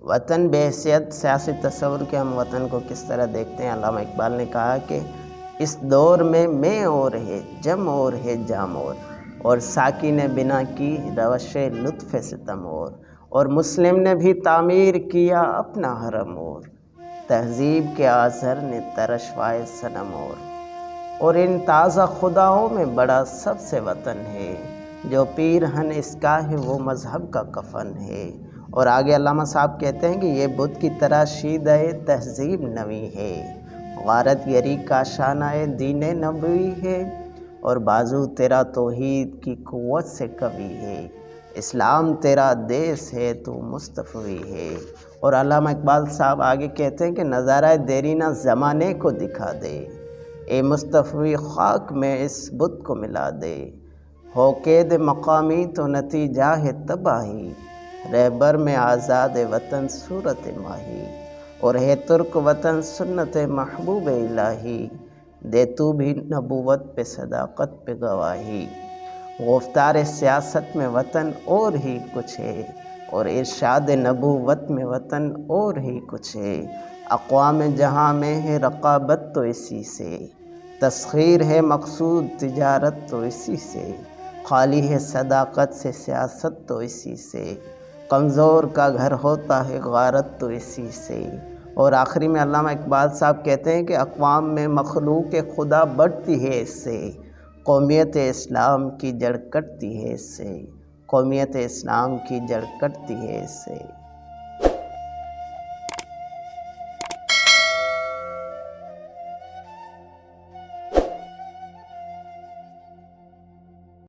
وطن بحیثیت سیاسی تصور کے ہم وطن کو کس طرح دیکھتے ہیں؟ علامہ اقبال نے کہا کہ اس دور میں اور ہے جم اور ہے جام اور ساقی نے بنا کی روش لطف ستم اور مسلم نے بھی تعمیر کیا اپنا حرم اور تہذیب کے آزہر نے ترشوائے صنم اور ان تازہ خداؤں میں بڑا سب سے وطن ہے، جو پیرہن اس کا ہے وہ مذہب کا کفن ہے۔ اور آگے علامہ صاحب کہتے ہیں کہ یہ بت کی تراشیدہ تہذیب نوی ہے، غارت گری کا شانہ دین نبوی ہے، اور بازو تیرا توحید کی قوت سے قوی ہے، اسلام تیرا دیس ہے تو مصطفی ہے۔ اور علامہ اقبال صاحب آگے کہتے ہیں کہ نظارہ دیرینہ زمانے کو دکھا دے، اے مصطفی خاک میں اس بت کو ملا دے، ہو قید مقامی تو نتیجہ ہے تباہی، رہبر میں آزاد وطن صورت ماہی، اور ہے ترک وطن سنت محبوب الہی، دے تو بھی نبوت پہ صداقت پہ گواہی۔ گفتار سیاست میں وطن اور ہی کچھ ہے، اور ارشاد نبوت میں وطن اور ہی کچھ ہے، اقوام جہاں میں ہے رقابت تو اسی سے، تسخیر ہے مقصود تجارت تو اسی سے، خالی ہے صداقت سے سیاست تو اسی سے، کمزور کا گھر ہوتا ہے غارت تو اسی سے۔ اور آخری میں علامہ اقبال صاحب کہتے ہیں کہ اقوام میں مخلوق خدا بڑھتی ہے اس سے، قومیت اسلام کی جڑ کٹتی ہے اس سے، قومیت اسلام کی جڑ کٹتی ہے اس سے۔